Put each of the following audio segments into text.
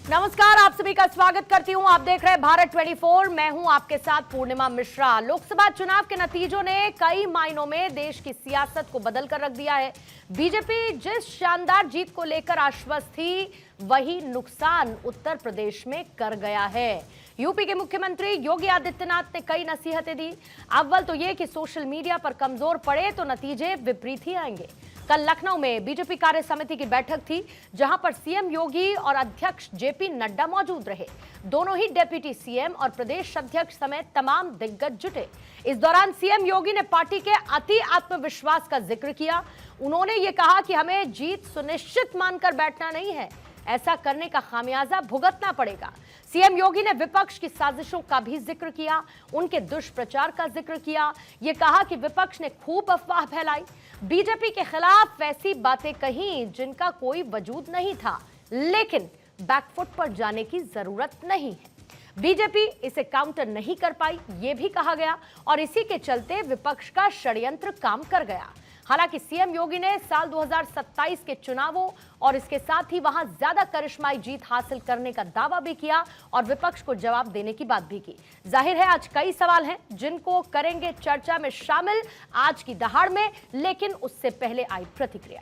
नमस्कार, आप सभी का स्वागत करती हूं। आप देख रहे हैं भारत 24। मैं हूं आपके साथ पूर्णिमा मिश्रा। लोकसभा चुनाव के नतीजों ने कई मायनों में देश की सियासत को बदल कर रख दिया है। बीजेपी जिस शानदार जीत को लेकर आश्वस्त थी, वही नुकसान उत्तर प्रदेश में कर गया है। यूपी के मुख्यमंत्री योगी आदित्यनाथ ने कई नसीहतें दी। अव्वल तो ये कि सोशल मीडिया पर कमजोर पड़े तो नतीजे विपरीत ही आएंगे। कल लखनऊ में बीजेपी कार्य समिति की बैठक थी, जहां पर सीएम योगी और अध्यक्ष जेपी नड्डा मौजूद रहे। दोनों ही डिप्टी सीएम और प्रदेश अध्यक्ष समेत तमाम दिग्गज जुटे। इस दौरान सीएम योगी ने पार्टी के अति आत्मविश्वास का जिक्र किया। उन्होंने ये कहा कि हमें जीत सुनिश्चित मानकर बैठना नहीं है, ऐसा करने का खामियाजा भुगतना पड़ेगा। सीएम योगी ने विपक्ष की साजिशों का भी जिक्र किया, उनके दुष्प्रचार का जिक्र किया। यह कहा कि विपक्ष ने खूब अफवाह फैलाई, बीजेपी के खिलाफ वैसी बातें कही जिनका कोई वजूद नहीं था, लेकिन बैकफुट पर जाने की जरूरत नहीं है। बीजेपी इसे काउंटर नहीं कर पाई, यह भी कहा गया, और इसी के चलते विपक्ष का षड्यंत्र काम कर गया। हालांकि सीएम योगी ने साल 2027 के चुनावों और इसके साथ ही वहां ज्यादा करिश्माई जीत हासिल करने का दावा भी किया और विपक्ष को जवाब देने की बात भी की। जाहिर है आज कई सवाल हैं जिनको करेंगे चर्चा में शामिल आज की दहाड़ में, लेकिन उससे पहले आई प्रतिक्रिया।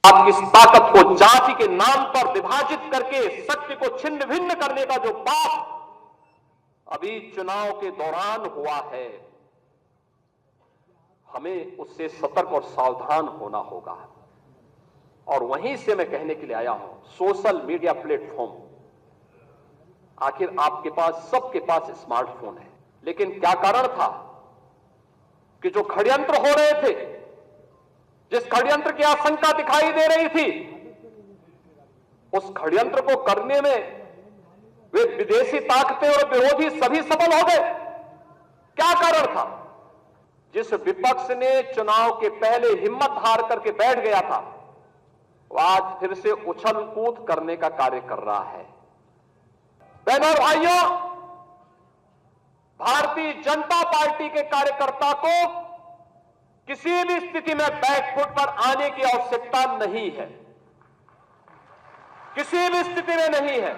आप इस ताकत को जाति के नाम पर विभाजित करके सत्य को छिन्न भिन्न करने का जो पाप अभी चुनाव के दौरान हुआ है, हमें उससे सतर्क और सावधान होना होगा। और वहीं से मैं कहने के लिए आया हूं, सोशल मीडिया प्लेटफॉर्म, आखिर आपके पास सबके पास स्मार्टफोन है, लेकिन क्या कारण था कि जो षड्यंत्र हो रहे थे, जिस षड्यंत्र की आशंका दिखाई दे रही थी, उस षड्यंत्र को करने में वे विदेशी ताकतें और विरोधी सभी सफल हो गए। क्या कारण था? जिस विपक्ष ने चुनाव के पहले हिम्मत हार करके बैठ गया था, वो आज फिर से उछल कूद करने का कार्य कर रहा है। बहनों और भाइयों, भारतीय जनता पार्टी के कार्यकर्ता को किसी भी स्थिति में बैकफुट पर आने की आवश्यकता नहीं है, किसी भी स्थिति में नहीं है।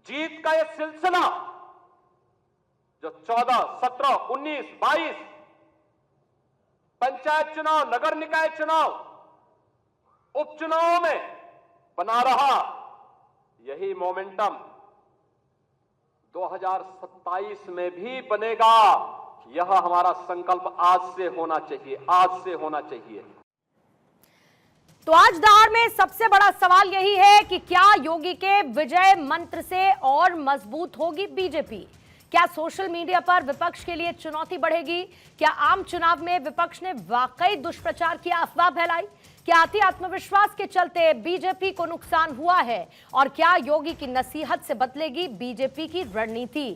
जीत का यह सिलसिला जो 14, 17, 19, 22 पंचायत चुनाव, नगर निकाय चुनाव, उपचुनाव में बना रहा, यही मोमेंटम 2027 में भी बनेगा। यह हमारा संकल्प आज से होना चाहिए, आज से होना चाहिए। तो आज दहाड़ में सबसे बड़ा सवाल यही है कि क्या योगी के विजय मंत्र से और मजबूत होगी बीजेपी? क्या सोशल मीडिया पर विपक्ष के लिए चुनौती बढ़ेगी? क्या आम चुनाव में विपक्ष ने वाकई दुष्प्रचार किया, अफवाह फैलाई? क्या अति आत्मविश्वास के चलते बीजेपी को नुकसान हुआ है? और क्या योगी की नसीहत से बदलेगी बीजेपी की रणनीति?